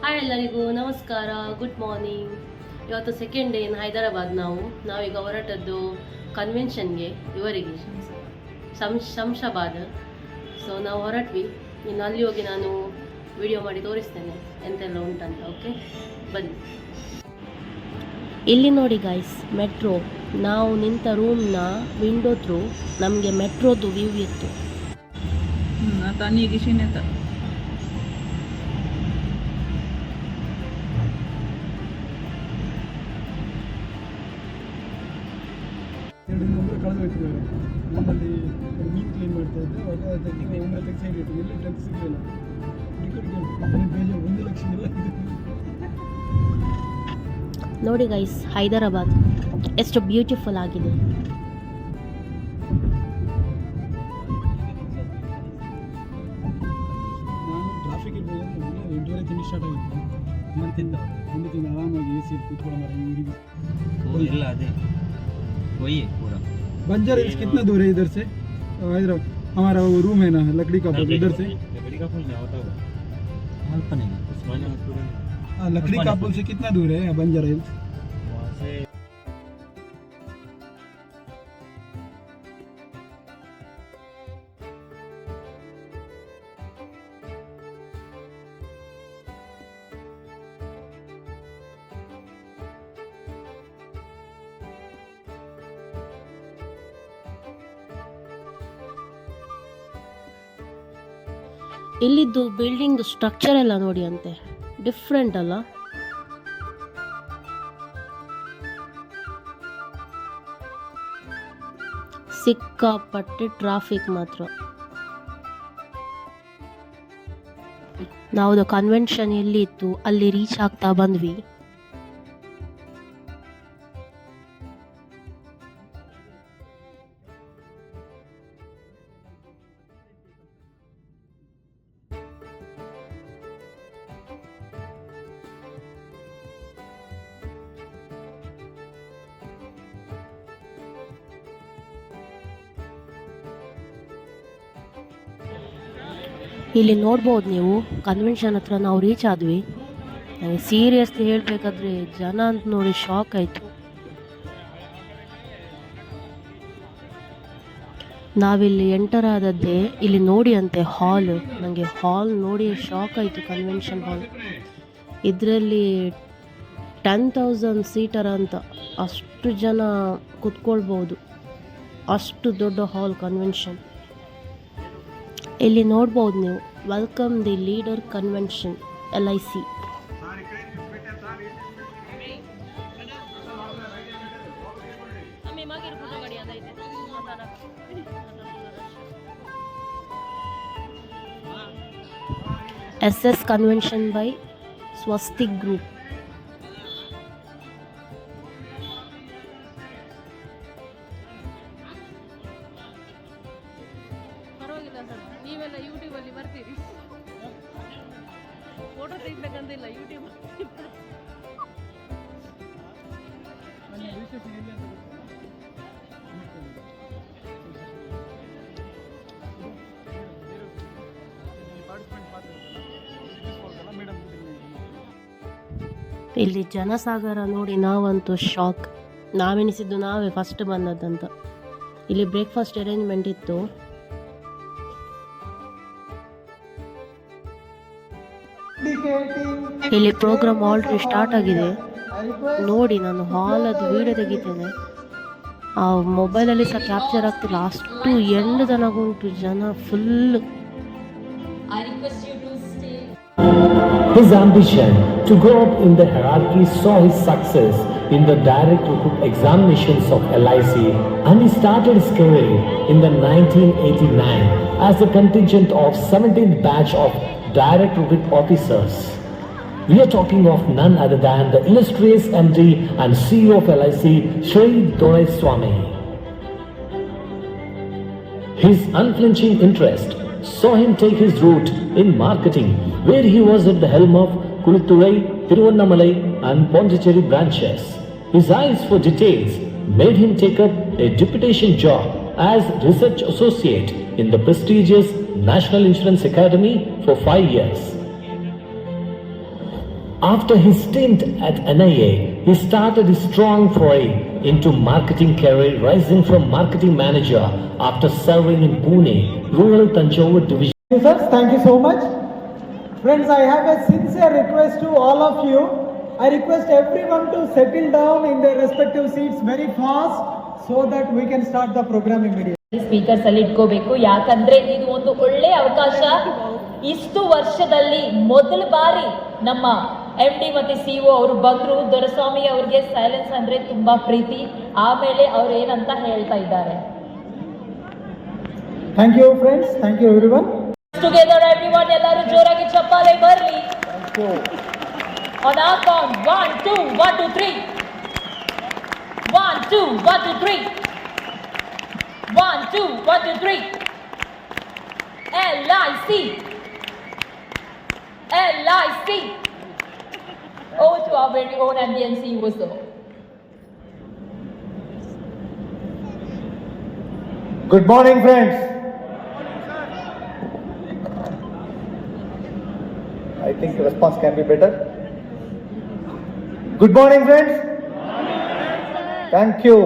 Hi ಎಲ್ಲರಿಗೂ ನಮಸ್ಕಾರ, good morning. ಇವತ್ತು ಸೆಕೆಂಡ್ ಡೇ ಇನ್ ಹೈದರಾಬಾದ್. ನಾವೀಗ ಹೊರಟದ್ದು ಕನ್ವೆನ್ಷನ್ಗೆ, ಇವರಿಗೆ ಶಂಷಾಬಾದ್. ಸೊ ನಾವು ಹೊರಟ್ವಿ. ಇನ್ನು ಅಲ್ಲಿ ಹೋಗಿ ನಾನು ವಿಡಿಯೋ ಮಾಡಿ ತೋರಿಸ್ತೇನೆ ಎಂತೆಲ್ಲ ಉಂಟಂತ. ಓಕೆ, ಬನ್ನಿ. ಇಲ್ಲಿ ನೋಡಿ ಗೈಸ್, ಮೆಟ್ರೋ. ನಾವು ನಿಂತ ರೂಮ್ನ ವಿಂಡೋ ಥ್ರೂ ನಮಗೆ ಮೆಟ್ರೋದು ವ್ಯೂ ಇತ್ತು. ಕಳೆದೋಯ್ತಿದ್ದಾರೆ. ನಮ್ಮಲ್ಲಿ ಮೀನು ಕ್ಲೀನ್ ಮಾಡ್ತಾ ಇದ್ದೆ, ಅವಾಗ ಅದಕ್ಕೆ ಒಂಬತ್ತು ಲಕ್ಷ ಇಟ್ಟು ಎಲ್ಲಿ ಟ್ರಕ್ ಸಿಗಲಿಲ್ಲ. ಟಿಕೆಟ್ಗೆ ಬೇಜಾರು 1 ಲಕ್ಷ ಎಲ್ಲ ಇದೆ. ನೋಡಿ ಗೈಸ್, ಹೈದರಾಬಾದ್ ಎಷ್ಟು ಬ್ಯೂಟಿಫುಲ್ ಆಗಿದೆ. ನಾನು ಟ್ರಾಫಿಕ್ ಇರ್ಬೋದು ಅಂತ 8:30 ತಿಂಡಿ ಸ್ಟಾರ್ಟ್ ಆಗಿತ್ತು. ತಿಂದು ಆರಾಮಾಗಿ ಎ ಸಿ ಕೂತ್ಕೊಳ್ಳೋ ಇಲ್ಲ अదే वही है पूरा। बंजर हिल्स कितना दूर है इधर से? हैदराबाद हमारा वो रूम है ना, लकड़ी का पुल, इधर से लकड़ी का पुल नहीं होता होगा, हल्का नहीं उस्मानिया हॉस्पिटल। हाँ, लकड़ी का पुल से कितना दूर है बंजर हिल्स? वहाँ से ಇಲ್ಲಿದ್ದು ಬಿಲ್ಡಿಂಗ್ ಸ್ಟ್ರಕ್ಚರ್ ಎಲ್ಲ ನೋಡಿ ಅಂತೆ, ಡಿಫ್ರೆಂಟ್ ಅಲ್ಲ? ಸಿಕ್ಕಾಪಟ್ಟೆ ಟ್ರಾಫಿಕ್ ಮಾತ್ರ. ನಾವು ಕನ್ವೆನ್ಷನ್ ಎಲ್ಲಿ ಇತ್ತು ಅಲ್ಲಿ ರೀಚ್ ಆಗ್ತಾ ಬಂದ್ವಿ. ಇಲ್ಲಿ ನೋಡ್ಬೋದು ನೀವು, ಕನ್ವೆನ್ಷನ್ ಹತ್ರ ನಾವು ರೀಚ್ ಆದ್ವಿ. ನನಗೆ ಸೀರಿಯಸ್ಲಿ ಹೇಳಬೇಕಾದ್ರೆ ಜನ ಅಂತ ನೋಡಿ ಶಾಕ್ ಆಯಿತು. ನಾವಿಲ್ಲಿ ಎಂಟರ್ ಆದದ್ದೇ ಇಲ್ಲಿ ನೋಡಿ ಅಂತೆ ಹಾಲ್. ನನಗೆ ಹಾಲ್ ನೋಡಿ ಶಾಕ್ ಆಯಿತು. ಕನ್ವೆನ್ಷನ್ ಹಾಲ್ ಇದರಲ್ಲಿ 10,000 ಸೀಟರ್ ಅಂತ, ಅಷ್ಟು ಜನ ಕೂತ್ಕೊಳ್ಬೋದು. ಅಷ್ಟು ದೊಡ್ಡ ಹಾಲ್ ಕನ್ವೆನ್ಷನ್. ಇಲ್ಲಿ ನೋಡ್ಬೋದು ನೀವು, welcome the leader convention LIC. SS convention by Swastik group. ನೀವೆಲ್ಲ ಯೂಟ್ಯೂಬಲ್ಲಿ ಬರ್ತೀರಿ, ಫೋಟೋ ತೆಗಿಬೇಕಂತಿಲ್ಲ ಯೂಟ್ಯೂಬ್. ಇಲ್ಲಿ ಜನಸಾಗರ ನೋಡಿ ನಾವಂತೂ ಶಾಕ್. ನಾವೆನಿಸಿದ್ದು ನಾವೇ ಫಸ್ಟ್ ಬಂದದ್ದಂತ. ಇಲ್ಲಿ ಬ್ರೇಕ್ಫಾಸ್ಟ್ ಅರೇಂಜ್ಮೆಂಟ್ ಇತ್ತು. ಇಲ್ಲಿ ಪ್ರೋಗ್ರಾಮ್ ಆಲ್ರೆಡಿ ಸ್ಟಾರ್ಟ್ ಆಗಿದೆ ನೋಡಿ. ನಾನು ಹಾಲದು ವಿಡಿಯೋ ತೆಗಿತೇನೆ, ಆ ಮೊಬೈಲಲ್ಲಿ ಸಹ ಕ್ಯಾಪ್ಚರ್ ಆಗ್ತಿಲ್ಲ, ಅಷ್ಟು ಎಂಡ್ ತನಕ ಉಂಟು ಜನ full. His ambition to go up in the hierarchy saw his success in the direct recruit examinations of LIC, and he started his career in the 1989 as the contingent of 17th batch of direct recruit officers. We are talking of none other than the illustrious MD and CEO of LIC, Sri Doraiswamy. His unflinching interest saw him take his route in marketing, where he was at the helm of Kulitturai, Tiruvannamalai and Pondicherry branches. His eyes for details made him take up a deputation job as research associate in the prestigious National Insurance Academy for 5 years. After his stint at NIA, he started his strong foray into marketing career, rising from marketing manager after serving in Pune, rural Tanjore division. Sirs, thank you so much. Friends, I have a sincere request to all of you. I request everyone to settle down in their respective seats very fast so that we can start the program immediately. Speakers ಅಲ್ಲಿ ಇಟ್ಕೋಬೇಕು, ಯಾಕಂದ್ರೆ ಇದು ಒಂದು ಒಳ್ಳೆ ಅವಕಾಶ. ಇಷ್ಟು ವರ್ಷದಲ್ಲಿ ಮೊದಲ ಬಾರಿ ನಮ್ಮ MD ಮತ್ತೆ CEO ಅವರು ಬಂದ್ರು. ದೊರೆಸ್ವಾಮಿ ಅವ್ರಿಗೆ ಸೈಲೆನ್ಸ್ ಅಂದ್ರೆ ತುಂಬಾ ಪ್ರೀತಿ. ಆಮೇಲೆ ಅವ್ರು ಏನಂತ ಹೇಳ್ತಾ ಇದ್ದಾರೆ. Thank you friends, thank you everyone. Together everyone, ಎಲ್ಲರೂ ಜೋರಾಗಿ ಚಪ್ಪಾಳೆ ಬರಲಿ. On our count, 1 2 1 2 3. 1 2 1 2 3. 1 2 1 2 3. LIC. LIC. Oh, to our very own MD and CEO, sir. Good morning, friends. I think the response can be better. Good morning, friends. Thank you.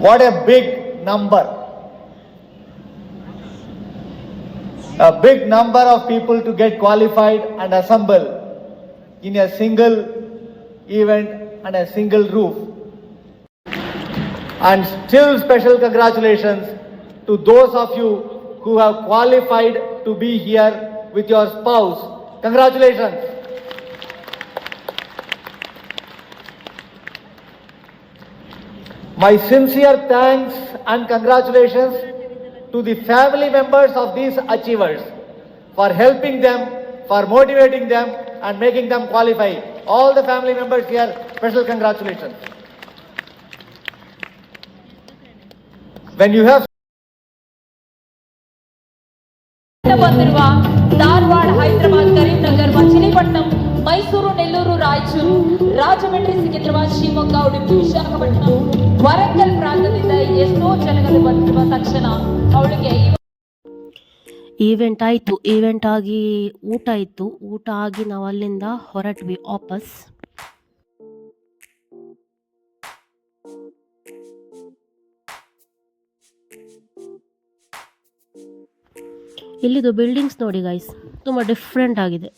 What a big number. A big number of people to get qualified and assemble in a single event and a single roof. And still special congratulations to those of you who have qualified to be here with your spouse. Congratulations. My sincere thanks and congratulations to the family members of these achievers for helping them, for motivating them and making them qualify. All the family members here, special congratulations. When you have ಬಂದಿರುವ ಧಾರವಾಡ, ಹೈದರಾಬಾದ್, ಕರೀಂನಗರ್, ಮಚಿಲಿಪಟ್ಟಣಂ, ಮೈಸೂರು, ನೆಲ್ಲೂರು, ರಾಯಚೂರು, ರಾಜಮಂಡ್ರಿ, ಸಿಕಿಂದ್ರಾಬಾದ್, ಶಿವಮೊಗ್ಗ, ಉಡುಪಿ, ವಿಶಾಖಪಟ್ಟಣಂ, ವರಂಗಲ್ ಪ್ರಾಂತದಿಂದ ಎಷ್ಟೋ ಜನಗಳು ಬಂದಿರುವ ತಕ್ಷಣ ಅವಳಿಗೆ event ಆಯಿತು. Event ಆಗಿ ಊಟ ಇತ್ತು. ಊಟ ಆಗಿ ನಾವು ಅಲ್ಲಿಂದ ಹೊರಟ್ವಿ ವಾಪಸ್. ಇಲ್ಲಿದು ಬಿಲ್ಡಿಂಗ್ಸ್ ನೋಡಿ ಗೈಸ್, ತುಂಬ ಡಿಫ್ರೆಂಟ್ ಆಗಿದೆ.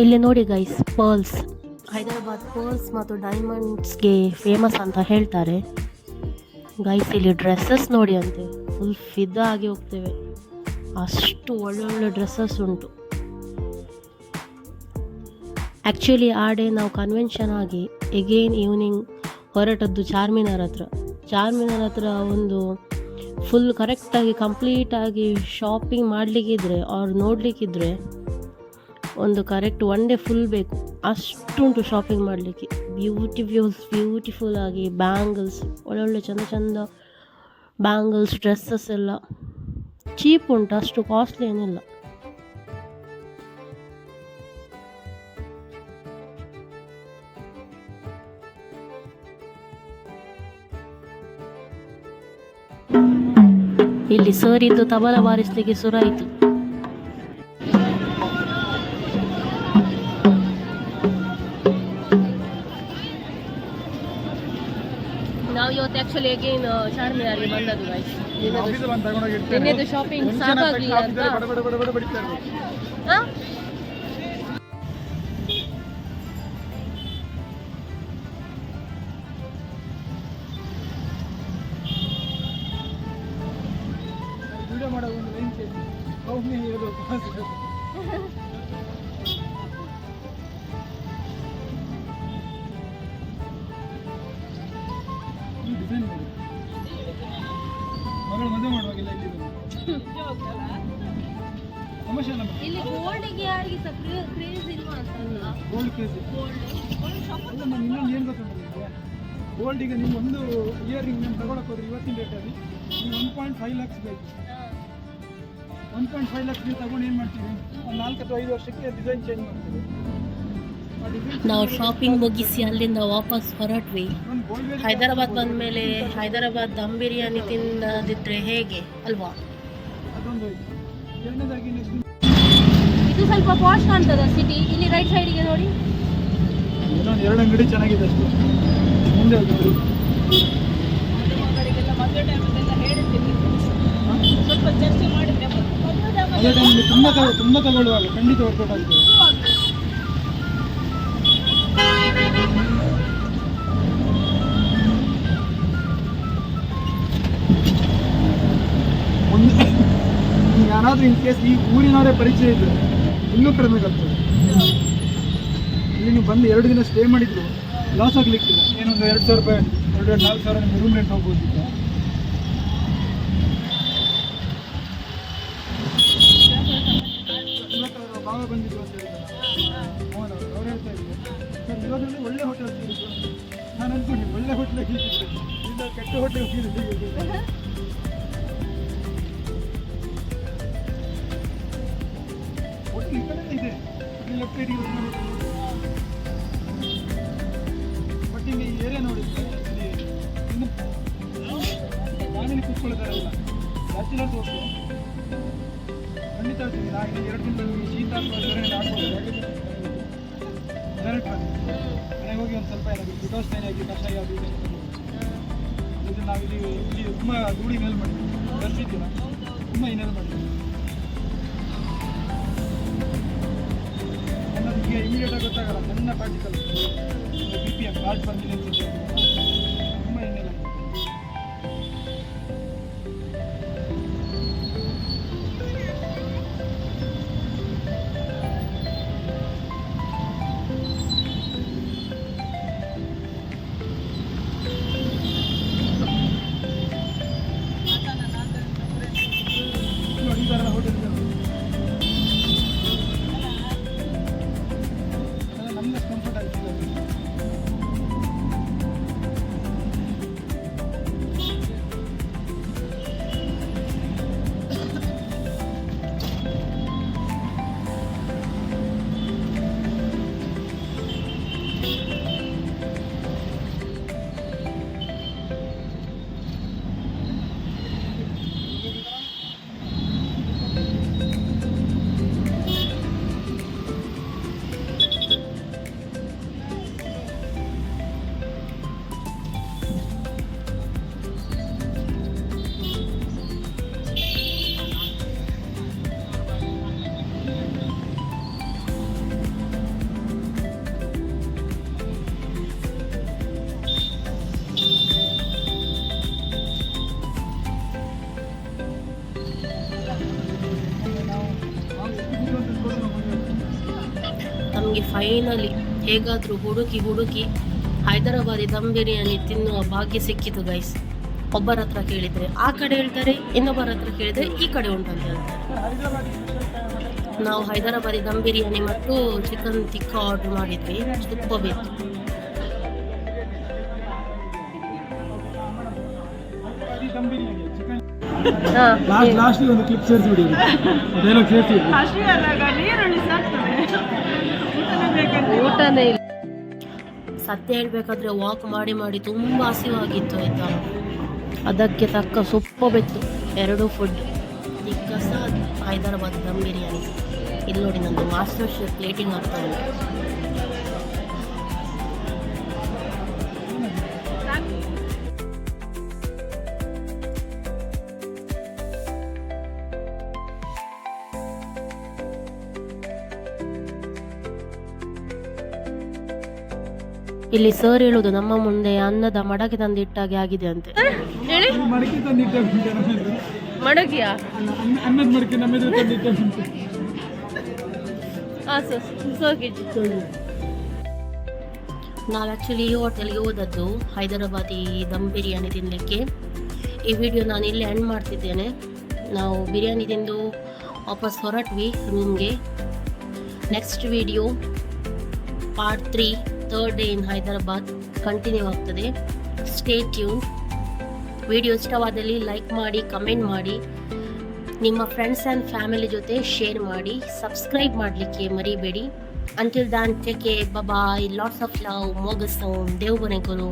ಇಲ್ಲಿ ನೋಡಿ ಗೈಸ್, ಪರ್ಲ್ಸ್. ಹೈದರಾಬಾದ್ ಪರ್ಲ್ಸ್ ಮತ್ತು ಡೈಮಂಡ್ಸ್ಗೆ ಫೇಮಸ್ ಅಂತ ಹೇಳ್ತಾರೆ ಗೈಸ್. ಇಲ್ಲಿ ಡ್ರೆಸ್ಸಸ್ ನೋಡಿ ಅಂತೆ, ಫುಲ್ ಫಿದಾ ಆಗಿ ಹೋಗ್ತೇವೆ, ಅಷ್ಟು ಒಳ್ಳೊಳ್ಳೆ ಡ್ರೆಸ್ಸಸ್ ಉಂಟು. ಆ್ಯಕ್ಚುಲಿ ಆ ಡೇ ನಾವು ಕನ್ವೆನ್ಷನ್ ಆಗಿ ಎಗೇನ್ ಈವ್ನಿಂಗ್ ಹೊರಟದ್ದು ಚಾರ್ಮಿನಾರ್ ಹತ್ರ ಒಂದು ಫುಲ್ ಕರೆಕ್ಟಾಗಿ ಕಂಪ್ಲೀಟಾಗಿ ಶಾಪಿಂಗ್ ಮಾಡಲಿಕ್ಕಿದ್ರೆ ಅವ್ರು ನೋಡಲಿಕ್ಕಿದ್ರೆ ಒಂದು ಕರೆಕ್ಟ್ 1 ಡೇ ಫುಲ್ ಬೇಕು, ಅಷ್ಟುಂಟು ಶಾಪಿಂಗ್ ಮಾಡಲಿಕ್ಕೆ. ಬ್ಯೂಟಿಫುಲ್ ಆಗಿ ಬ್ಯಾಂಗಲ್ಸ್, ಒಳ್ಳೊಳ್ಳೆ ಚಂದ ಬ್ಯಾಂಗಲ್ಸ್, ಡ್ರೆಸ್ಸಸ್ ಎಲ್ಲ ಚೀಪ್ ಉಂಟು, ಅಷ್ಟು ಕಾಸ್ಟ್ಲಿ ಏನಿಲ್ಲ. ಇಲ್ಲಿ ಸರ್ ಇದ್ದು ತಬಲ ಬಾರಿಸಲಿಕ್ಕೆ ಶುರುವಾಯಿತು. ನಾವು ಇವತ್ತು ಆ್ಯಕ್ಚುಲಿ ಅಗೇನ್ ಚಾರ್ಮಿನಾರ್ಗೆ ಬಂದದ್ದು ಗೈಸ್. ನಿನ್ನೆದು ಶಾಪಿಂಗ್ ಸಾಕಾಗಲಿಲ್ಲ ಅಂತ. ಡಿಸೈನ್ ಮಾಡಿ ಮಗಳು ಮದುವೆ ಮಾಡುವಾಗಿಲ್ಲ ಇಲ್ಲಿ ಸಮಸ್ಯೆ ಇಲ್ಲ ಇಲ್ಲಿ ಗೋಲ್ಡಿಗೆ ಯಾರಿಗೆ ಕ್ರೇಜ್ ಇಲ್ವಾ ಅಂತಲ್ಲ. ಗೋಲ್ಡ್ ಕೇಸ್ ಅಲ್ಲಮ್ಮ ಇನ್ನೊಂದು ಏನು ಗೊತ್ತುಂಟು ನಿಮಗೆ ಗೋಲ್ಡಿಗೆ ನೀವು ಒಂದು ಇಯರಿಂಗ್ ನೀವು ತಗೊಳಕ್ಕೆ ಹೋದ್ರೆ ಇವತ್ತಿನ ರೇಟಲ್ಲಿ ನೀವು 1.5 lakhs ಬೇಕು. 1.5 lakhs ನೀವು ತಗೊಂಡು ಏನು ಮಾಡ್ತೀವಿ ಒಂದು 4 ಅಥವಾ 5 ವರ್ಷಕ್ಕೆ ಡಿಸೈನ್ ಚೇಂಜ್ ಮಾಡ್ತೀವಿ. ನಾವು ಶಾಪಿಂಗ್ ಮುಗಿಸಿ ಅಲ್ಲಿಂದ ವಾಪಸ್ ಹೊರಟ್ವಿ. ಒಂದು ಗೋಲ್ಡ್ ಹೈದರಾಬಾದ್ ಬಂದ ಮೇಲೆ ಹೈದರಾಬಾದ್ ದಮ್ ಬಿರಿಯಾನಿ ತಿನ್ನದಿದ್ರೆ ಹೇಗೆ ಅಲ್ವಾ? ಅದೊಂದು ಹೋಯ್ತು. ಎರಡನೇದಾಗಿ ನೆಕ್ಸ್ಟ್ ಇದು ಸ್ವಲ್ಪ ಪಾಶ್ ಕಾಣ್ತದ ಸಿಟಿ. ಇಲ್ಲಿ ರೈಟ್ ಸೈಡಿಗೆ ನೋಡಿ, ಇನ್ನೊಂದು 2 ಅಂಗಡಿ ಚೆನ್ನಾಗಿದೆ ಅಷ್ಟೇ. ಮುಂದೆ ಹೋಗಿ ನೋಡಿ. ಅದೇ ಟೈಮಲ್ಲಿ ತುಂಬ ತಗೊಳ್ಳುವಾಗ ಖಂಡಿತ ವರ್ಕೌಟ್ ಆಗ್ತದೆ. ಒಂದು ಯಾರಾದರೂ ಇನ್ ಕೇಸ್ ಈ ಊರಿನವರೇ ಪರಿಚಯ ಇದ್ದರೆ ಇನ್ನೂ ಕಡಿಮೆ ಆಗ್ತದೆ. ಇಲ್ಲಿ ನೀವು ಬಂದು 2 ದಿನ ಸ್ಟೇ ಮಾಡಿದ್ರು ಲಾಸ್ ಆಗಲಿಕ್ಕಿಲ್ಲ. ಏನೊಂದು 2,000 ರೂಪಾಯಿ 2,000-4,000 ನಿಮಗೆ ರೂಮ್ ರೆಂಟ್ ಹೋಗ್ಬೋದಿತ್ತು. ಇವತ್ತು ಭಾವ ಬಂದಿದ್ರು ಅಂತ ಹೇಳಿದ್ರು. ಹೌದು, ಅವ್ರು ಹೇಳ್ತಾ ಇದ್ರು ಸರ್ ಇವಾಗಲೇ ಒಳ್ಳೆ ಹೋಟೆಲ್ ಸಿಗುತ್ತೆ. ನಾನು ಅಂದ್ಕೊಂಡು ಒಳ್ಳೆ ಹೋಟ್ಲಿಗೆ ಹೋಗಿದ್ದೆ, ಇಲ್ಲ ಕೆಟ್ಟ ಹೋಟೆಲ್ ಹೋಗಿದ್ದೆ. ಒಟ್ಟು ಈ ಕಡೆ ಇದೆ, ಇಲ್ಲಿ ಲೆಫ್ಟ್ ಸೈಡಿಗೆ ಬಟ್ ಇಲ್ಲಿ ಈ ಏರಿಯಾ ನೋಡಿ, ಇಲ್ಲಿ ಇನ್ನು ಮನೇಲಿ ಕೂತ್ಕೊಳ್ತಾರಲ್ಲ ಬ್ಯಾಚುಲರ್ಸ್ ಹೋಗ್ತು ಖಂಡಿತ ಹೇಳ್ತೀನಿ. ನಾ ಇಲ್ಲಿ 2 ದಿನದಲ್ಲಿ ಶೀತ ಅಥವಾ ಜ್ವರ ಹಾಕ್ಬೋದು. ಡೈರೆಕ್ಟ್ ಮನೆಗೆ ಹೋಗಿ ಒಂದು ಸ್ವಲ್ಪ ಏನಾಗಿ ದುಡೋಸ್ತಾನೆ ಆಗಿ ಕಷಾಯ ಅದು ಇದು ನಾವಿಲ್ಲಿ ಇಲ್ಲಿ ತುಂಬ ಧೂಳಿ ಮೇಲೆ ಮಾಡಿದ್ವಿ. ಬರ್ತಿದ್ದೀರ ತುಂಬ ಇನ್ನೇನು ಮಾಡಿದ್ವಿ. ನಮಗೆ ಇಮಿಡಿಯೇಟಾಗಿ ಗೊತ್ತಾಗಲ್ಲ, ಸಣ್ಣ ಪಾರ್ಟಿಕಲ್ BPM ಗಾರ್ಡ್ ಬಂದಿದೆ ಅಂತ ತುಂಬ ಏನಿಲ್ಲ. ಈ ಥರ ಹೋಟೆಲ್ ನಮ್ಗೆ ಕಂಫರ್ಟ್ ಆಗ್ತದೆ. ನಮಗೆ ಫೈನಲಿ ಹೇಗಾದರೂ ಹುಡುಕಿ ಹೈದರಾಬಾದಿ ದಮ್ ಬಿರಿಯಾನಿ ತಿನ್ನುವ ಭಾಗ್ಯ ಸಿಕ್ಕಿತು ಗೈಸ್. ಒಬ್ಬರ ಹತ್ರ ಕೇಳಿದರೆ ಆ ಕಡೆ ಹೇಳ್ತಾರೆ, ಇನ್ನೊಬ್ಬರ ಹತ್ರ ಕೇಳಿದರೆ ಈ ಕಡೆ ಉಂಟಂತ ಹೇಳ್ತಾರೆ. ನಾವು ಹೈದರಾಬಾದಿ ದಮ್ ಬಿರಿಯಾನಿ ಮತ್ತು ಚಿಕನ್ ತಿಕ್ಕ ಆರ್ಡರ್ ಮಾಡಿದ್ವಿ. ಸೂಪರ್ ಇತ್ತು. ಲಾಸ್ಟ್ ಒಂದು ಕ್ಲಿಪ್ ಸೇರಿಸಿ ಡೈಲಾಗ್ ಸೇರಿಸಿ ಊಟನೇ ಇಲ್ಲ. ಸತ್ಯ ಹೇಳ್ಬೇಕಾದ್ರೆ ವಾಕ್ ಮಾಡಿ ತುಂಬ ಹಸಿವಾಗಿತ್ತು ಆಯ್ತಾ. ಅದಕ್ಕೆ ತಕ್ಕ ಸೊಪ್ಪು 2 ಫುಡ್ ತಿಕ್ಕ ಸಹ ಹೈದರಾಬಾದ್ ದಮ್ ಬಿರಿಯಾನಿ. ಇಲ್ಲಿ ನೋಡಿ ನಂದು ಮಾಸ್ಟರ್ ಶೆಫ್ ಪ್ಲೇಟಿಂಗ್ ಆಗ್ತಾ ಉಂಟು. ಇಲ್ಲಿ ಸರ್ ಹೇಳುದು ನಮ್ಮ ಮುಂದೆ ಅನ್ನದ ಮಡಕೆ ತಂದಿಟ್ಟಾಗೆ ಆಗಿದೆ ಅಂತೆ. ಮಡಕೆ ತಂದಿಟ್ಟೆ ಮಡಕೆಯಾ? ಅನ್ನದ ಮಡಕೆ ನಮ್ಮ ಎದುರು ತಂದಿಟ್ಟೆ ನಾವು ಆ್ಯಕ್ಚುಲಿ ಈ ಹೋಟೆಲ್ಗೆ ಹೋದದ್ದು ಹೈದರಾಬಾದಿ ದಮ್ ಬಿರಿಯಾನಿ ತಿನ್ನಲಿಕ್ಕೆ. ಈ ವಿಡಿಯೋ ನಾನು ಇಲ್ಲಿ ಎಂಡ್ ಮಾಡ್ತಿದ್ದೇನೆ. ನಾವು ಬಿರಿಯಾನಿ ತಿಂದು ವಾಪಸ್ ಹೊರಟ್ವಿ ರೂಮ್ಗೆ. Next video part 3 third day in Hyderabad continue ಆಗ್ತದೆ. Stay tune. ವಿಡಿಯೋ ಇಷ್ಟವಾದಲ್ಲಿ ಲೈಕ್ ಮಾಡಿ, ಕಮೆಂಟ್ ಮಾಡಿ, ನಿಮ್ಮ ಫ್ರೆಂಡ್ಸ್ ಆ್ಯಂಡ್ ಫ್ಯಾಮಿಲಿ ಜೊತೆ ಶೇರ್ ಮಾಡಿ, ಸಬ್ಸ್ಕ್ರೈಬ್ ಮಾಡಲಿಕ್ಕೆ ಮರಿಬೇಡಿ. Until then, take care, bye bye, lots of love, Mogason, Dev Bonekulu.